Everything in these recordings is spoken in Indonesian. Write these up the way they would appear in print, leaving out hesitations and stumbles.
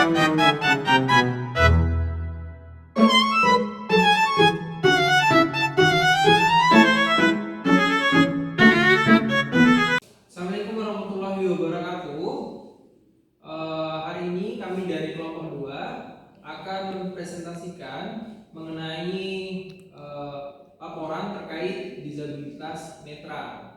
Assalamualaikum warahmatullahi wabarakatuh. Hari ini kami dari kelompok 2 akan mempresentasikan mengenai laporan terkait disabilitas netra.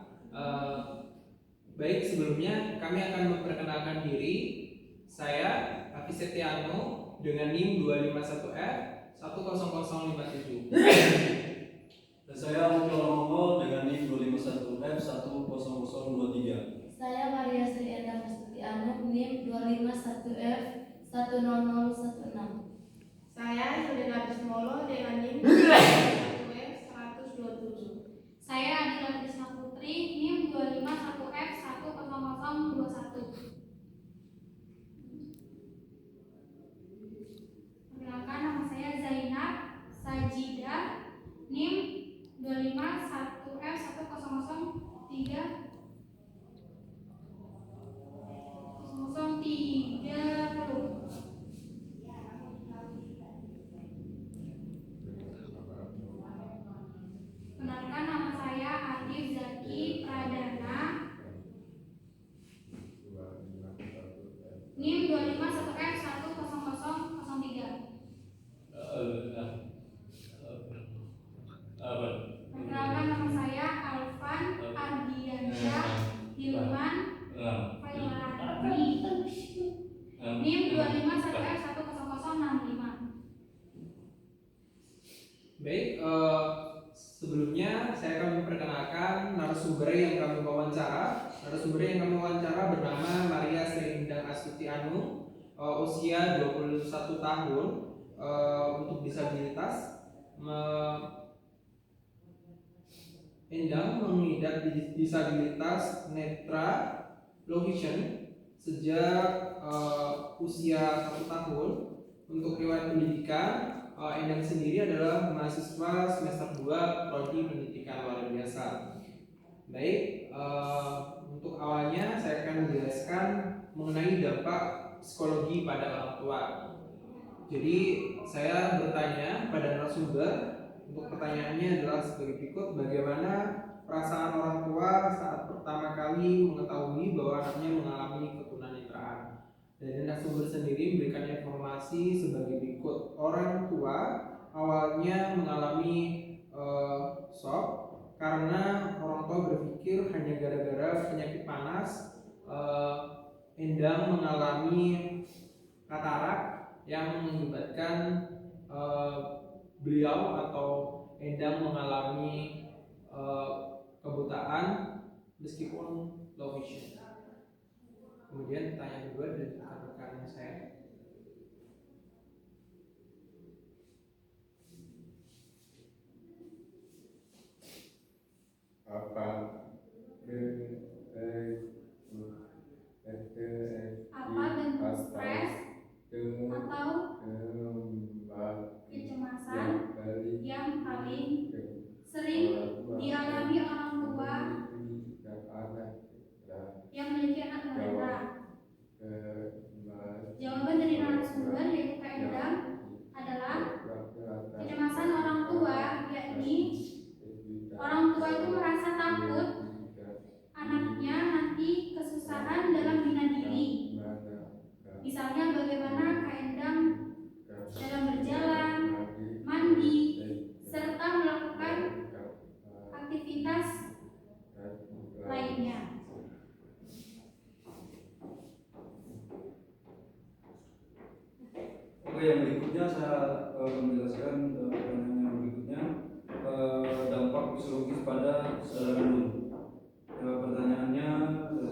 Baik, sebelumnya kami akan memperkenalkan diri. Saya Hafiz Setiano dengan NIM 251F10057. Dan saya Muncul Mongol dengan NIM 251F10023. Saya Maria Sri Endah Astuti Anu, NIM 251F10016. Saya Selena Bismolo dengan NIM 251F127. Saya Adila Krisna Putri, NIM 251F10021. Perkenalkan, nama saya Zainab Sajidah, NIM 251F1003030. Perkenalkan, nama saya Arif Zaki Pradana, NIM 251F10003. Perkenalkan, nama saya Alvan Ardiansyah Hilman Failani, NIM 251F10065. Baik, sebelumnya saya akan memperkenalkan narasumber yang kami wawancara. Narasumber yang kami wawancara bernama Maria Sri Endah Astuti Anu, usia 21 tahun, untuk disabilitas, Endang mengidap disabilitas netra low vision sejak usia 1 tahun. Untuk riwayat pendidikan, Endang sendiri adalah mahasiswa semester 2 prodi pendidikan luar biasa. Baik, untuk awalnya saya akan menjelaskan mengenai dampak psikologi pada orang tua. Jadi saya bertanya pada narasumber, untuk pertanyaannya adalah sebagai berikut: bagaimana perasaan orang tua saat pertama kali mengetahui bahwa anaknya mengalami ketunanetraan? Dan narasumber sendiri memberikan informasi sebagai berikut: orang tua awalnya mengalami shock karena orang tua berpikir hanya gara-gara penyakit panas. Endang mengalami katarak yang mengakibatkan beliau atau Endang mengalami kebutaan meskipun low vision. Kemudian pertanyaan kedua dari rekan-rekan saya. Apa bentuk stres atau kecemasan yang paling sering dialami orang tua yang memiliki anak tunanetra? Jawaban dari narasumber yaitu Kak Endang adalah kecemasan orang tua, yakni orang tua itu merasa takut anaknya nanti kesusahan dalam bina diri. Misalnya bagaimana Kak Endang dalam berjalan, mandi, serta melakukan aktivitas lainnya. Oke, yang berikutnya saya menjelaskan pertanyaan yang berikutnya, dampak psikologis pada saudara kandung. Pertanyaannya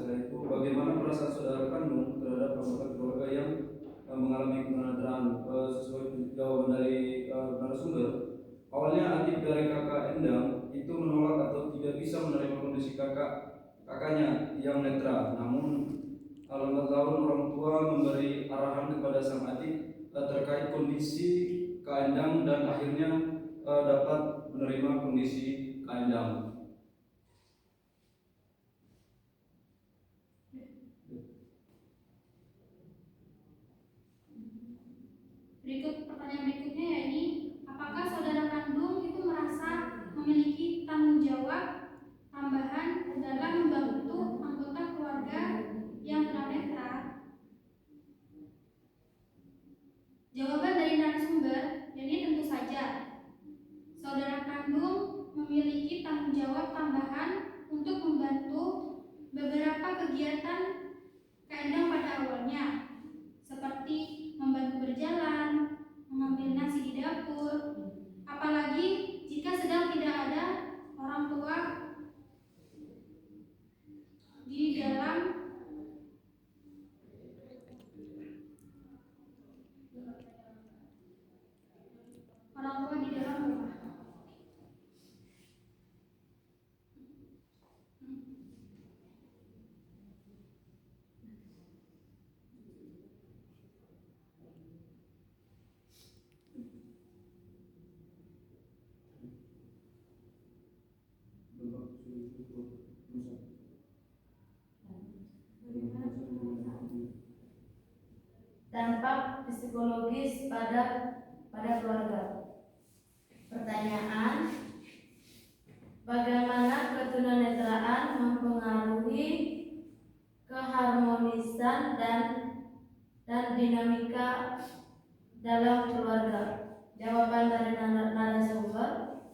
yaitu bagaimana perasaan saudara kandung terhadap anggota keluarga yang mengalami ketunanetraan? Sesuai jawaban dari narasumber, awalnya adik dari kakak Endang itu menolak atau tidak bisa menerima kondisi kakaknya yang netra. Namun lambat laun orang tua memberi arahan kepada sang adik terkait kondisi Kak Endang dan akhirnya dapat menerima kondisi Kak Endang. Pertanyaan berikutnya yakni, apakah saudara kandung itu merasa memiliki tanggung jawab tambahan dalam membantu anggota keluarga yang tunanetra? Jawaban dari narasumber yakni tentu saja. Saudara kandung memiliki tanggung jawab tambahan untuk membantu beberapa kegiatan Kak Endang pada awalnya, seperti membantu berjalan, mengambil nasi di dapur, apalagi jika sedang tidak ada orang tua di dalam rumah. Dampak psikologis pada keluarga. Pertanyaan: bagaimana ketunanetraan mempengaruhi keharmonisan dan dinamika dalam keluarga? Jawaban dari narasumber: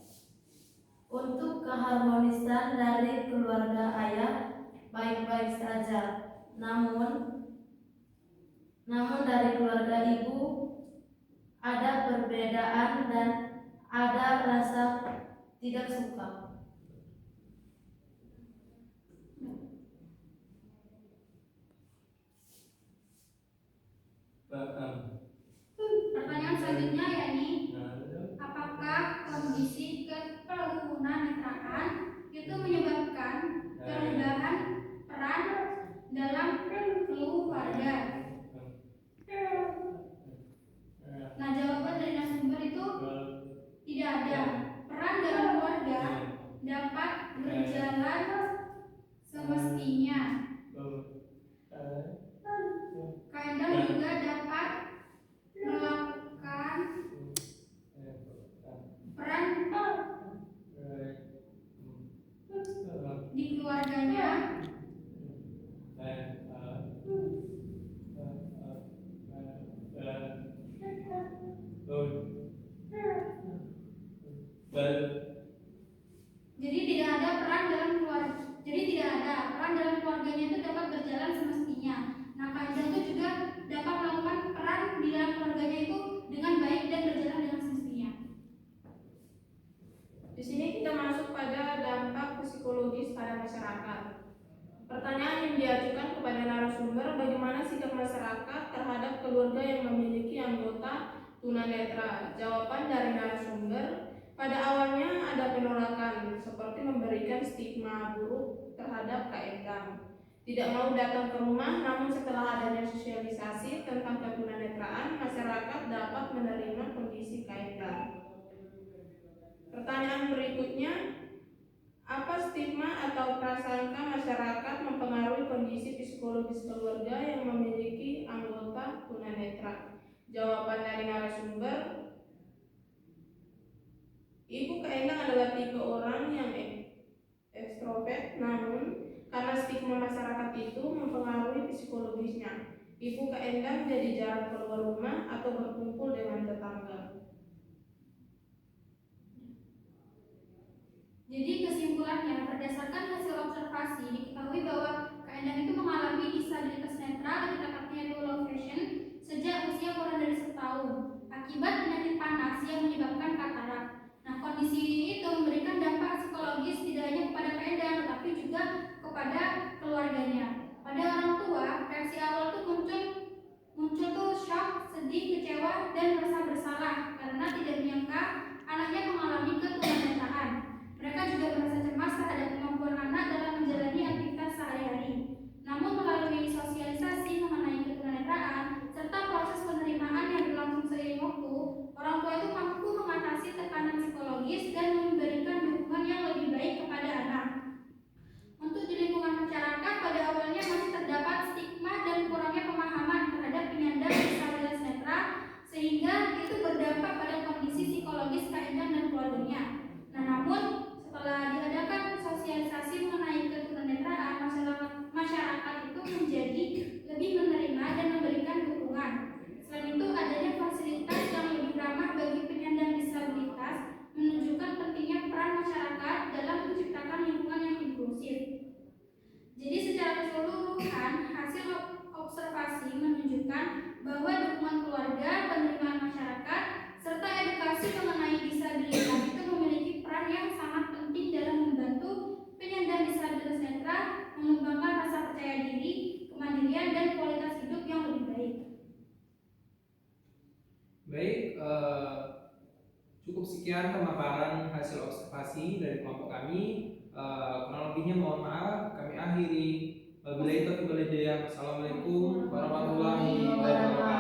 untuk keharmonisan dari keluarga ayah baik-baik saja, namun dari keluarga ibu ada perbedaan dan ada rasa tidak suka. Pertanyaan selanjutnya yakni, apakah kondisi ketunanetraan itu menyebabkan perubahan peran dalam keluarga? Nah, jawaban dari narasumber itu tidak ada. Peran dalam keluarga dapat berjalan semestinya. Kak Endang juga dapat melakukan peran di keluarganya keluarganya itu dapat berjalan semestinya. Nah, Kak Endang itu juga dapat melakukan peran di dalam keluarganya itu dengan baik dan berjalan dengan semestinya. Di sini kita masuk pada dampak psikologis pada masyarakat. Pertanyaan yang diajukan kepada narasumber, bagaimana sikap masyarakat terhadap keluarga yang memiliki anggota tunanetra? Jawaban dari narasumber, pada awalnya ada penolakan seperti memberikan stigma buruk terhadap Kak Endang. Tidak mau datang ke rumah, namun setelah adanya sosialisasi tentang ketunanetraan, masyarakat dapat menerima kondisi Kak Endang. Pertanyaan berikutnya, apa stigma atau prasangka masyarakat mempengaruhi kondisi psikologis keluarga yang memiliki anggota tunanetra? Jawaban dari narasumber, Ibu Kak Endang adalah tipe orang yang ekstrovert, namun karena stigma masyarakat itu mempengaruhi psikologisnya, Ibu Kak Endang jadi jarang keluar rumah atau berkumpul dengan tetangga. Jadi kesimpulannya, berdasarkan hasil observasi, diketahui bahwa Kak Endang itu mengalami disabilitas netral, tepatnya yaitu low vision, sejak usia kurang dari 1 tahun akibat penyakit panas yang menyebabkan katarak. Nah, kondisi itu memberikan dampak psikologis tidak hanya kepada Kak Endang, tetapi juga kepada keluarganya. Pada orang tua, reaksi awal tuh muncul tuh shock, sedih, kecewa, dan merasa bersalah karena tidak menyangka anaknya mengalami ketunanetraan. Mereka juga merasa cemas terhadap kemampuan anak dalam menjalani aktivitas sehari-hari. Namun melalui sosialisasi mengenai ketunanetraan serta proses penerimaan yang berlangsung seiring waktu, orang tua itu mampu mengatasi tekanan psikologis dan memberikan dukungan yang lebih baik kepada anak. Untuk di lingkungan masyarakat, pada awalnya masih terdapat stigma dan kurangnya pemahaman terhadap penyandang disabilitas netra, sehingga Baik, cukup sekian pemaparan hasil observasi dari kelompok kami. Kurang lebihnya mohon maaf, kami akhiri. Wabillahi taufiq wal hidayah. Wassalamualaikum warahmatullahi wabarakatuh.